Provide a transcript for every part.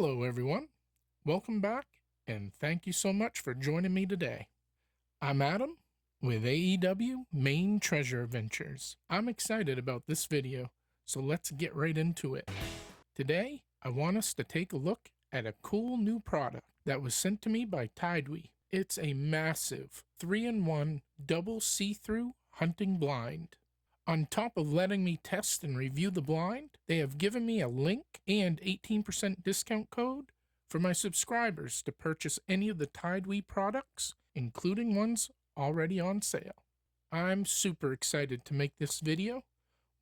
Hello everyone, welcome back, and thank you so much for joining me today. I'm Adam with AEW Maine Treasure Adventures. I'm excited about this video, so let's get right into it. Today, I want us to take a look at a cool new product that was sent to me by TideWe. It's a massive 3-in-1 double see-through hunting blind. On top of letting me test and review the blind, they have given me a link and 18% discount code for my subscribers to purchase any of the TideWe products, including ones already on sale. I'm super excited to make this video.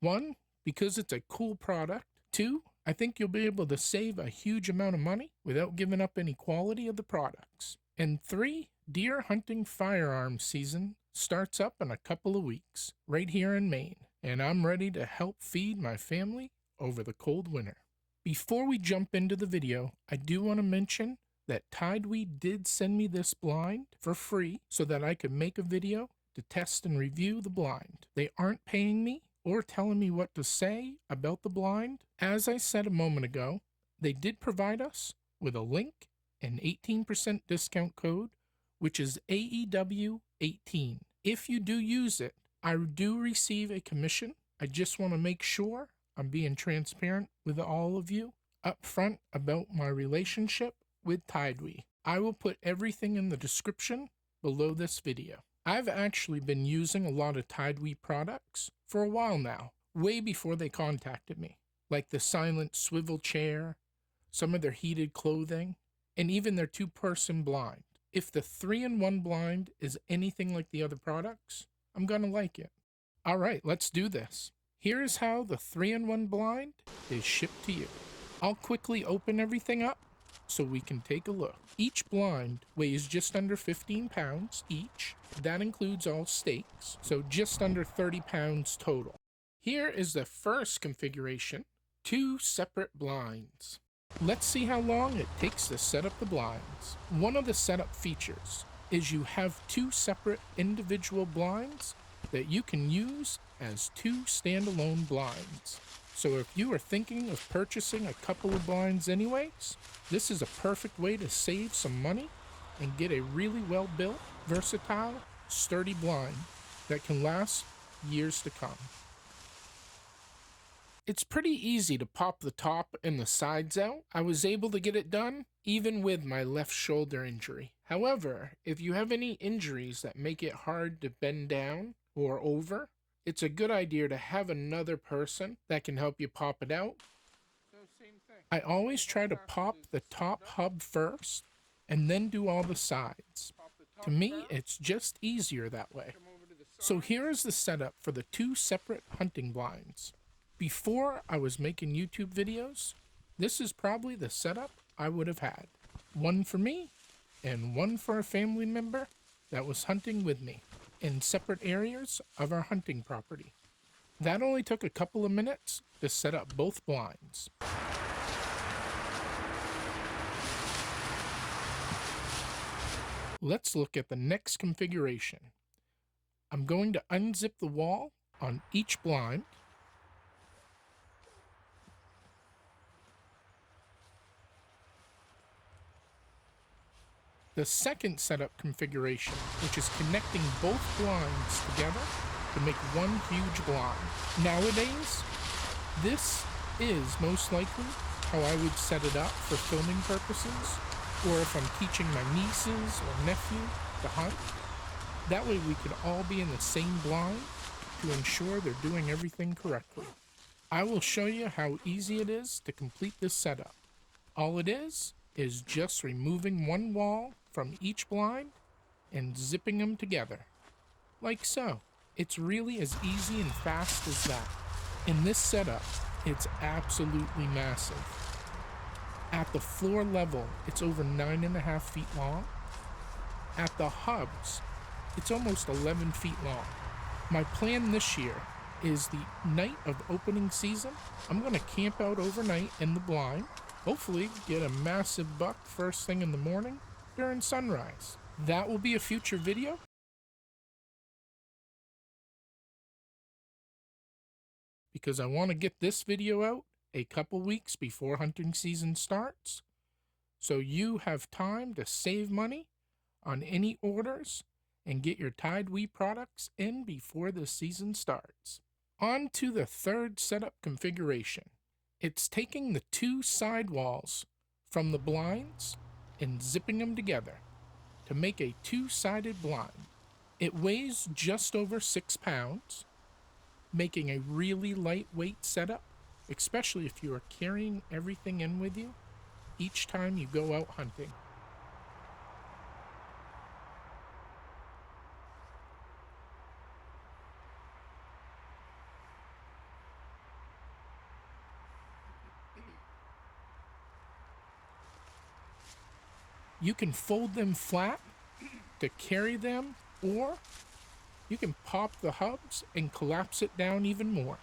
1, because it's a cool product. 2, I think you'll be able to save a huge amount of money without giving up any quality of the products. And 3, deer hunting firearms season starts up in a couple of weeks, right here in Maine, and I'm ready to help feed my family over the cold winter. Before we jump into the video, I do want to mention that TideWe did send me this blind for free so that I could make a video to test and review the blind. They aren't paying me or telling me what to say about the blind. As I said a moment ago, they did provide us with a link and 18% discount code, which is AEW18. If you do use it, I do receive a commission. I just want to make sure I'm being transparent with all of you up front about my relationship with TideWe. I will put everything in the description below this video. I've actually been using a lot of TideWe products for a while now, way before they contacted me, like the silent swivel chair, some of their heated clothing, and even their 2-person blind. If the 3-in-1 blind is anything like the other products, I'm gonna like it. Alright, let's do this. Here is how the 3-in-1 blind is shipped to you. I'll quickly open everything up so we can take a look. Each blind weighs just under 15 pounds each. That includes all stakes, so just under 30 pounds total. Here is the first configuration, 2 separate blinds. Let's see how long it takes to set up the blinds. One of the setup features is you have 2 separate individual blinds that you can use as 2 standalone blinds. So if you are thinking of purchasing a couple of blinds anyways, this is a perfect way to save some money and get a really well-built, versatile, sturdy blind that can last years to come. It's pretty easy to pop the top and the sides out. I was able to get it done even with my left shoulder injury. However, if you have any injuries that make it hard to bend down or over, it's a good idea to have another person that can help you pop it out. Same thing. I always try to pop the top hub first and then do all the sides. To me, it's just easier that way. So here is the setup for the 2 separate hunting blinds. Before I was making YouTube videos, this is probably the setup I would have had. One for me, and one for a family member that was hunting with me in separate areas of our hunting property. That only took a couple of minutes to set up both blinds. Let's look at the next configuration. I'm going to unzip the wall on each blind. The second setup configuration, which is connecting both blinds together to make one huge blind. Nowadays, this is most likely how I would set it up for filming purposes, or if I'm teaching my nieces or nephew to hunt. That way we could all be in the same blind to ensure they're doing everything correctly. I will show you how easy it is to complete this setup. All it is just removing one wall from each blind and zipping them together, like so. It's really as easy and fast as that. In this setup, it's absolutely massive. At the floor level, it's over 9.5 feet long. At the hubs, it's almost 11 feet long. My plan this year is the night of opening season, I'm going to camp out overnight in the blind, hopefully get a massive buck first thing in the morning during sunrise. That will be a future video. Because I want to get this video out a couple weeks before hunting season starts, so you have time to save money on any orders and get your TideWe products in before the season starts. On to the third setup configuration. It's taking the two side walls from the blinds and zipping them together to make a two-sided blind. It weighs just over 6 pounds, making a really lightweight setup, especially if you are carrying everything in with you each time you go out hunting. You can fold them flat to carry them, or you can pop the hubs and collapse it down even more.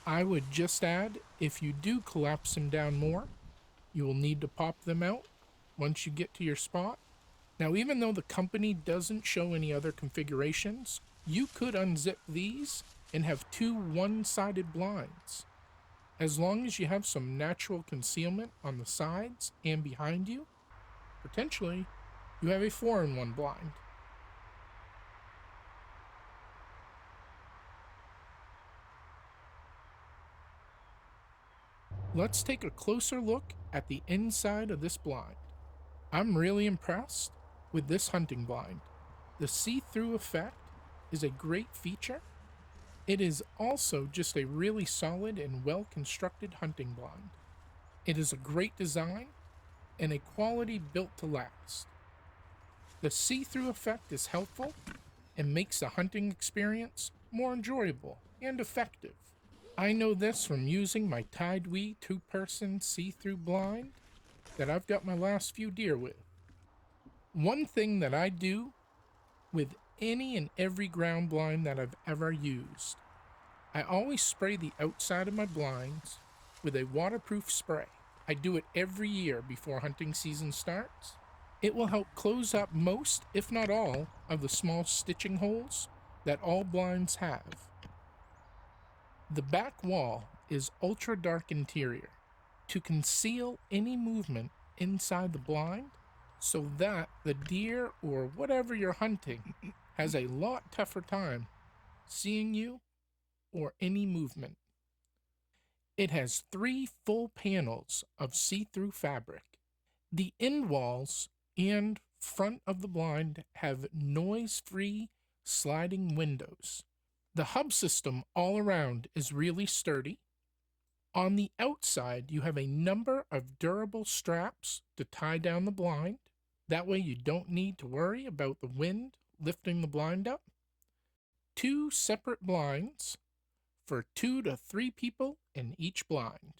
I would just add, if you do collapse them down more, you will need to pop them out once you get to your spot. Now, even though the company doesn't show any other configurations, you could unzip these and have two one-sided blinds. As long as you have some natural concealment on the sides and behind you, potentially you have a 4-in-1 blind. Let's take a closer look at the inside of this blind. I'm really impressed with this hunting blind. The see-through effect is a great feature. It is also just a really solid and well-constructed hunting blind. It is a great design and a quality built to last. The see-through effect is helpful and makes the hunting experience more enjoyable and effective. I know this from using my TideWe 2-person see-through blind that I've got my last few deer with. One thing that I do with any and every ground blind that I've ever used, I always spray the outside of my blinds with a waterproof spray. I do it every year before hunting season starts. It will help close up most, if not all, of the small stitching holes that all blinds have. The back wall is ultra dark interior to conceal any movement inside the blind so that the deer or whatever you're hunting has a lot tougher time seeing you or any movement. It has 3 full panels of see-through fabric. The end walls and front of the blind have noise-free sliding windows. The hub system all around is really sturdy. On the outside, you have a number of durable straps to tie down the blind. That way you don't need to worry about the wind lifting the blind up. 2 separate blinds for 2 to 3 people in each blind.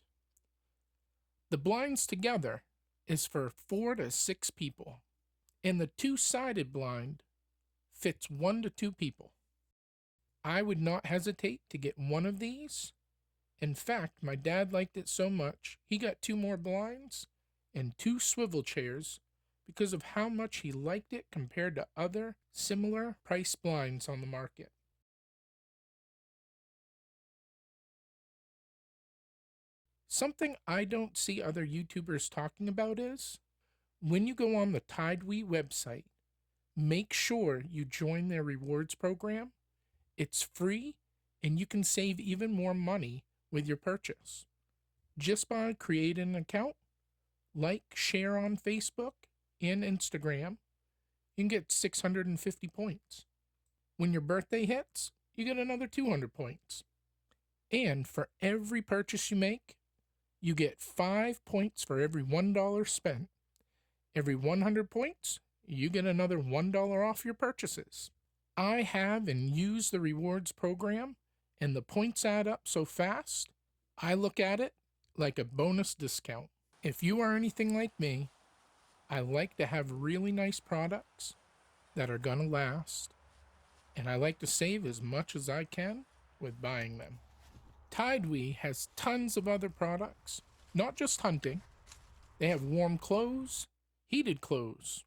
The blinds together is for 4 to 6 people, and the 2-sided blind fits 1 to 2 people. I would not hesitate to get one of these. In fact, my dad liked it so much, he got 2 more blinds and 2 swivel chairs because of how much he liked it compared to other similar price blinds on the market. Something I don't see other YouTubers talking about is, when you go on the TideWe website, make sure you join their rewards program. It's free, and you can save even more money with your purchase. Just by creating an account, like, share on Facebook and Instagram, you can get 650 points. When your birthday hits, you get another 200 points. And for every purchase you make, you get 5 points for every $1 spent. Every 100 points, you get another $1 off your purchases. I have and use the rewards program, and the points add up so fast, I look at it like a bonus discount. If you are anything like me, I like to have really nice products that are gonna last, and I like to save as much as I can with buying them. TideWe has tons of other products, not just hunting. They have warm clothes, heated clothes,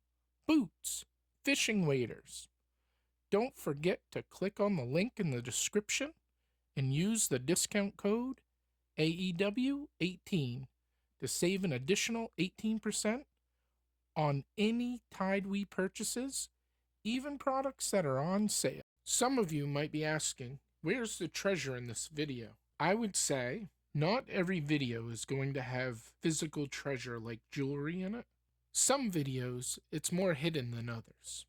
boots, fishing waders. Don't forget to click on the link in the description and use the discount code AEW18 to save an additional 18% on any TideWe purchases, even products that are on sale. Some of you might be asking, where's the treasure in this video? I would say not every video is going to have physical treasure like jewelry in it. Some videos, it's more hidden than others.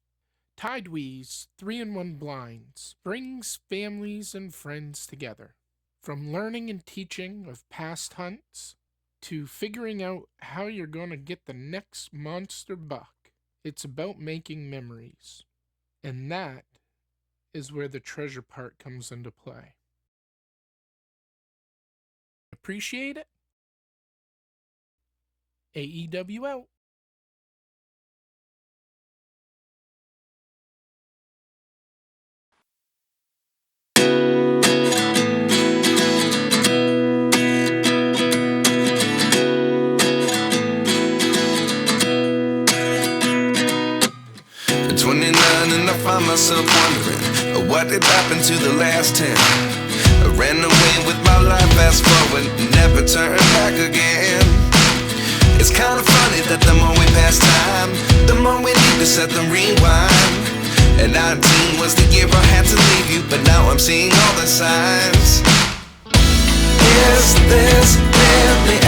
TideWe's 3-in-1 blinds brings families and friends together. From learning and teaching of past hunts to figuring out how you're going to get the next monster buck, it's about making memories. And that is where the treasure part comes into play. Appreciate it? AEW out. At 29 and I find myself wondering what did happen to the last 10. I ran away with my life, fast forward, never turn back again. It's kind of funny that the more we pass time, the more we need to set them rewind. And 19 was the year I had to leave you, but now I'm seeing all the signs. Is this really